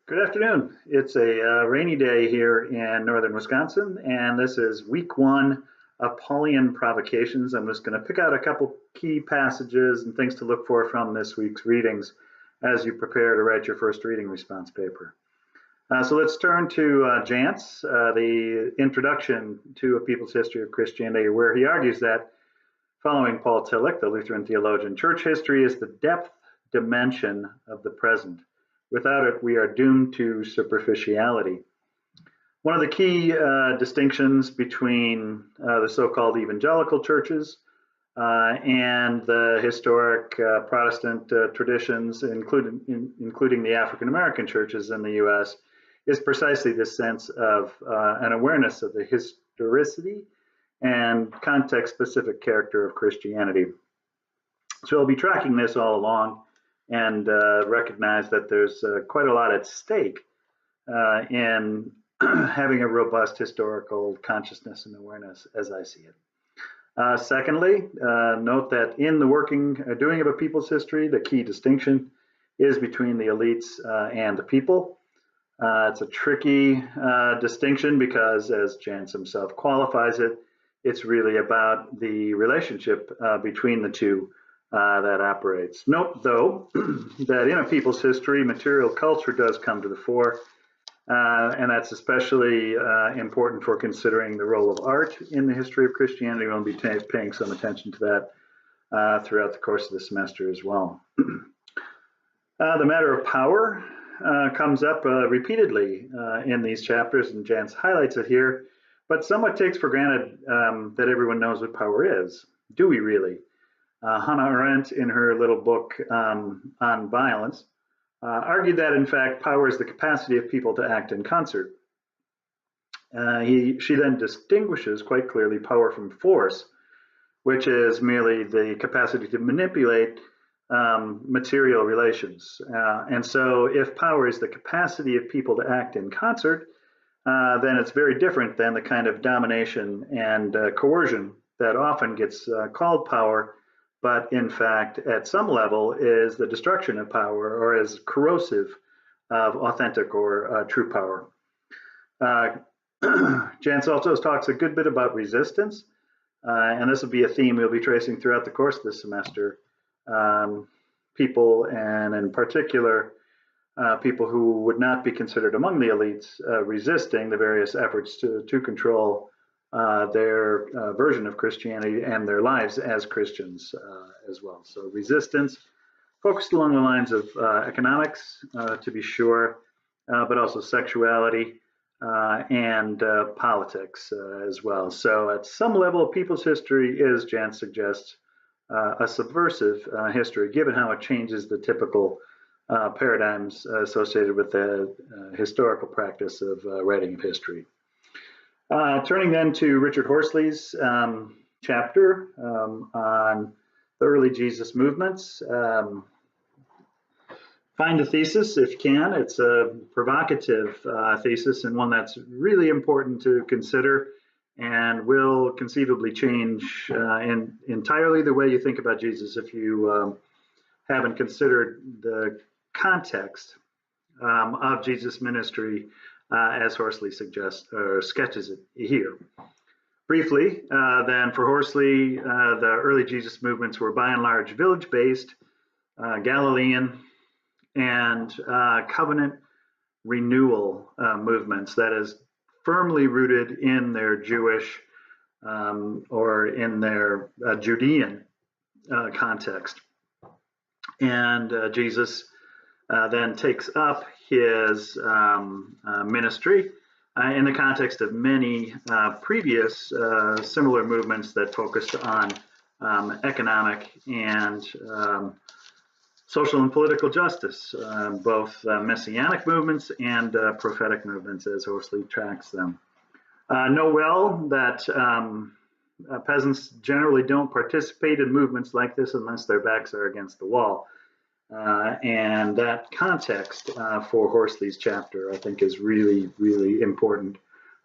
Good afternoon. It's a rainy day here in northern Wisconsin, and this is week one of Paulian Provocations. I'm just going to pick out a couple key passages and things to look for from this week's readings as you prepare to write your first reading response paper. So let's turn to Jantz, the introduction to A People's History of Christianity, where he argues that, following Paul Tillich, the Lutheran theologian, church history is the depth dimension of the present. Without it, we are doomed to superficiality. One of the key distinctions between the so-called evangelical churches and the historic Protestant traditions, including the African-American churches in the U.S., is precisely this sense of an awareness of the historicity and context-specific character of Christianity. So I'll be tracking this all along and recognize that there's quite a lot at stake in having a robust historical consciousness and awareness as I see it. Secondly, note that in the doing of a people's history, the key distinction is between the elites and the people. It's a tricky distinction because, as Jantz himself qualifies it, it's really about the relationship between the two that operates. Note, though, that in a people's history, material culture does come to the fore, and that's especially important for considering the role of art in the history of Christianity. We'll be paying some attention to that throughout the course of the semester as well. The matter of power comes up repeatedly in these chapters, and Jantz highlights it here, but somewhat takes for granted that everyone knows what power is. Do we really? Hannah Arendt, in her little book on violence, argued that, in fact, power is the capacity of people to act in concert. She then distinguishes quite clearly power from force, which is merely the capacity to manipulate material relations. And so if power is the capacity of people to act in concert, then it's very different than the kind of domination and coercion that often gets called power, but in fact, at some level, is the destruction of power or is corrosive of authentic or true power. Jantz also talks a good bit about resistance, and this will be a theme we'll be tracing throughout the course of this semester. People, and in particular, people who would not be considered among the elites, resisting the various efforts to control their version of Christianity and their lives as Christians as well. So resistance focused along the lines of economics, to be sure, but also sexuality and politics as well. So at some level, people's history is, Jantz suggests, a subversive history, given how it changes the typical paradigms associated with the historical practice of writing of history. Turning then to Richard Horsley's chapter on the early Jesus movements. Find the thesis if you can. It's a provocative thesis and one that's really important to consider and will conceivably change entirely the way you think about Jesus if you haven't considered the context of Jesus' ministry as Horsley suggests or sketches it here. Briefly, then, for Horsley, the early Jesus movements were by and large village-based, Galilean, and covenant renewal movements, that is, firmly rooted in their Jewish or in their Judean context. And Jesus then takes up his ministry in the context of many previous similar movements that focused on economic and social and political justice, both messianic movements and prophetic movements as Horsley tracks them. Know well that peasants generally don't participate in movements like this unless their backs are against the wall. And that context for Horsley's chapter, I think, is really, really important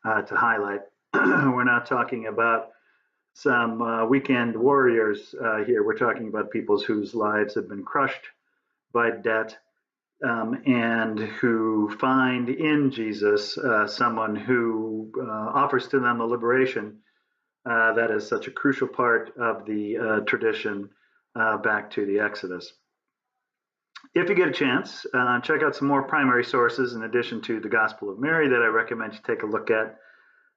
to highlight. We're not talking about some weekend warriors here. We're talking about peoples whose lives have been crushed by debt and who find in Jesus someone who offers to them the liberation that is such a crucial part of the tradition back to the Exodus. If you get a chance, check out some more primary sources in addition to the Gospel of Mary that I recommend you take a look at.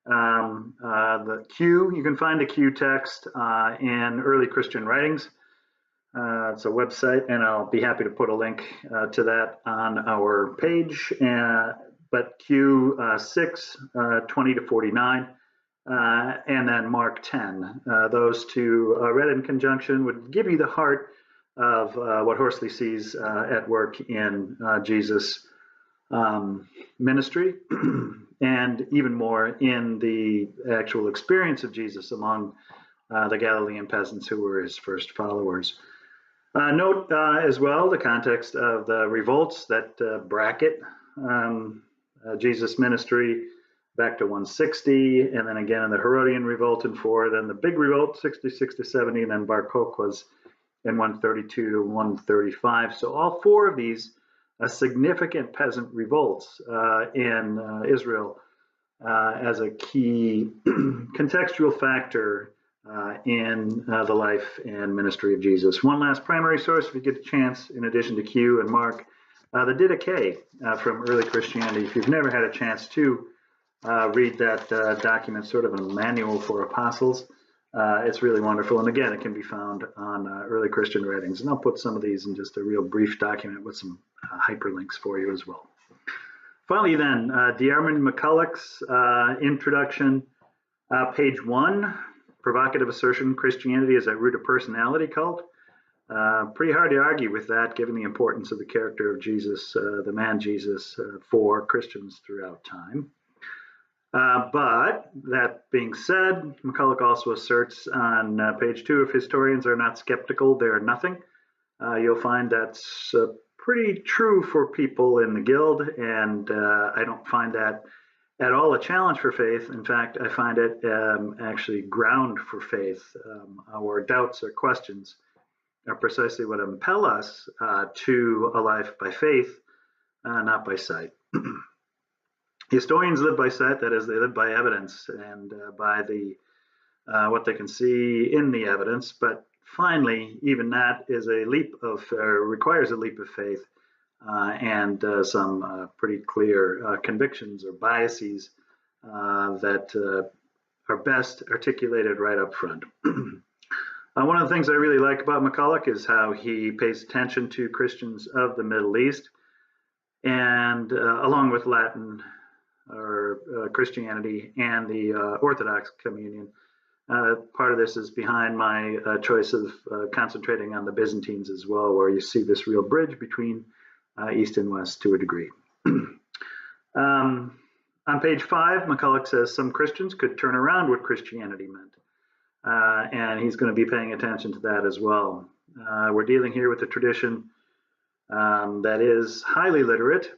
The Q, you can find the Q text in early Christian writings. It's a website, and I'll be happy to put a link to that on our page. But Q 6, 20 to 49, and then Mark 10. Those two read in conjunction would give you the heart of what Horsley sees at work in Jesus' ministry, and even more in the actual experience of Jesus among the Galilean peasants who were his first followers. Note as well the context of the revolts that bracket Jesus' ministry back to 160, and then again in the Herodian revolt in 4, then the big revolt 66 to 70, and then Bar Kokhba's in 132 to 135. So all 4 of these significant peasant revolts in Israel as a key contextual factor in the life and ministry of Jesus. One last primary source, if you get a chance, in addition to Q and Mark, the Didache from early Christianity. If you've never had a chance to read that document, sort of a manual for apostles, it's really wonderful. And again, it can be found on early Christian writings. And I'll put some of these in just a real brief document with some hyperlinks for you as well. Finally then, Diarmuid MacCulloch's introduction, page 1, provocative assertion, Christianity is at root a personality cult. Pretty hard to argue with that, given the importance of the character of Jesus, the man Jesus, for Christians throughout time. But that being said, MacCulloch also asserts on page 2, if historians are not skeptical, they are nothing. You'll find that's pretty true for people in the Guild, and I don't find that at all a challenge for faith. In fact, I find it actually ground for faith. Our doubts or questions are precisely what impel us to a life by faith, not by sight. Historians live by sight, that is, they live by evidence and by the what they can see in the evidence. But finally, even that is a leap of, requires a leap of faith and some pretty clear convictions or biases that are best articulated right up front. One of the things I really like about MacCulloch is how he pays attention to Christians of the Middle East, and along with Latin or Christianity and the Orthodox communion. Part of this is behind my choice of concentrating on the Byzantines as well, where you see this real bridge between East and West to a degree. On page 5, MacCulloch says some Christians could turn around what Christianity meant. And he's going to be paying attention to that as well. We're dealing here with a tradition that is highly literate,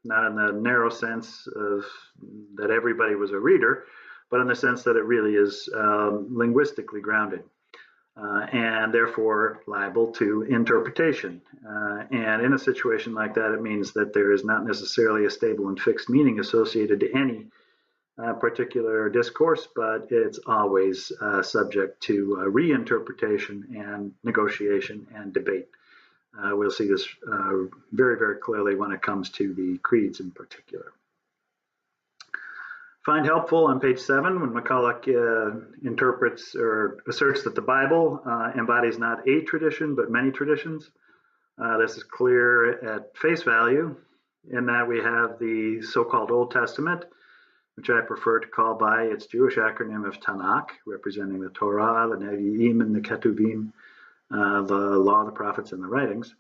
not in the narrow sense of that everybody was a reader, but in the sense that it really is linguistically grounded and therefore liable to interpretation. And in a situation like that, it means that there is not necessarily a stable and fixed meaning associated to any particular discourse, but it's always subject to reinterpretation and negotiation and debate. We'll see this very, very clearly when it comes to the creeds in particular. Find helpful on page 7 when MacCulloch interprets or asserts that the Bible embodies not a tradition, but many traditions. This is clear at face value in that we have the so-called Old Testament, which I prefer to call by its Jewish acronym of Tanakh, representing the Torah, the Nevi'im, and the Ketuvim, the law, the prophets, and the writings,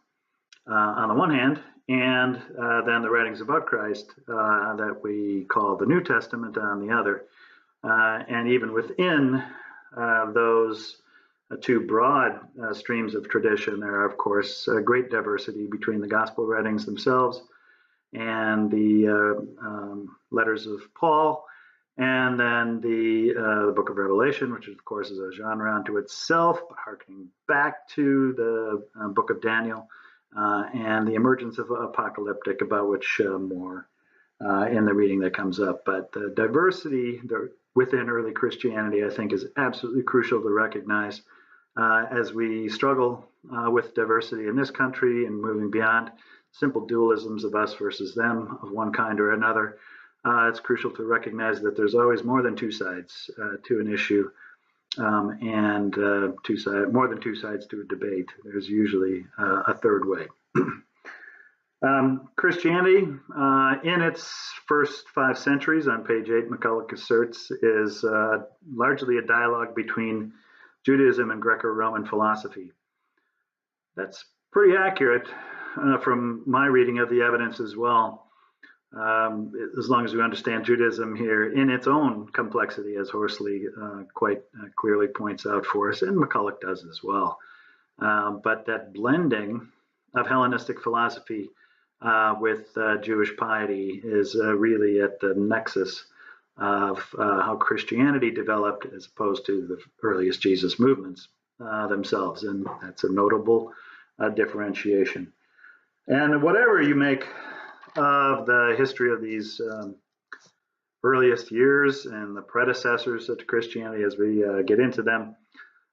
on the one hand, and then the writings about Christ that we call the New Testament on the other. And even within those two broad streams of tradition, there are, of course, a great diversity between the gospel writings themselves and the letters of Paul, and then the book of Revelation, which of course is a genre unto itself, but harkening back to the book of Daniel, and the emergence of apocalyptic, about which more in the reading that comes up. But the diversity within early Christianity, I think, is absolutely crucial to recognize as we struggle with diversity in this country and moving beyond simple dualisms of us versus them of one kind or another. It's crucial to recognize that there's always more than two sides to an issue, and more than two sides to a debate. There's usually a third way. Christianity, in its first 5 centuries, on page 8, McCulloch asserts, is largely a dialogue between Judaism and Greco-Roman philosophy. That's pretty accurate from my reading of the evidence as well, as long as we understand Judaism here in its own complexity, as Horsley quite clearly points out for us, and McCulloch does as well. But that blending of Hellenistic philosophy with Jewish piety is really at the nexus of how Christianity developed as opposed to the earliest Jesus movements themselves, and that's a notable differentiation. And whatever you make of the history of these earliest years and the predecessors to Christianity as we get into them,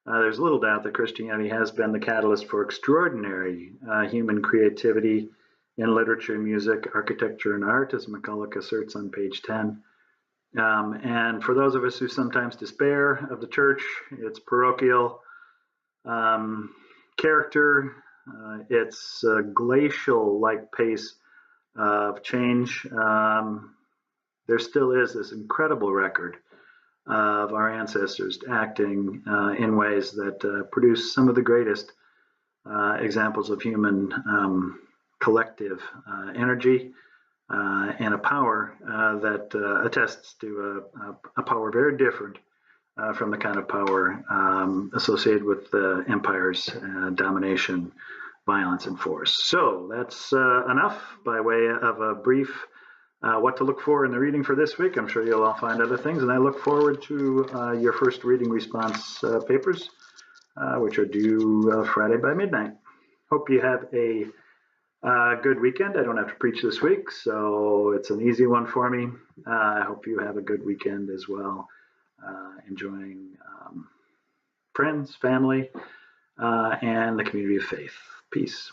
there's little doubt that Christianity has been the catalyst for extraordinary human creativity in literature, music, architecture, and art, as McCulloch asserts on page 10. And for those of us who sometimes despair of the church, its parochial character, its glacial-like pace of change, there still is this incredible record of our ancestors acting in ways that produce some of the greatest examples of human collective energy and a power that attests to a power very different from the kind of power associated with the empire's domination, violence, and force. So that's enough by way of a brief what to look for in the reading for this week. I'm sure you'll all find other things, and I look forward to your first reading response papers, which are due Friday by midnight. Hope you have a good weekend. I don't have to preach this week, so it's an easy one for me. I hope you have a good weekend as well, enjoying friends, family, and the community of faith. Peace.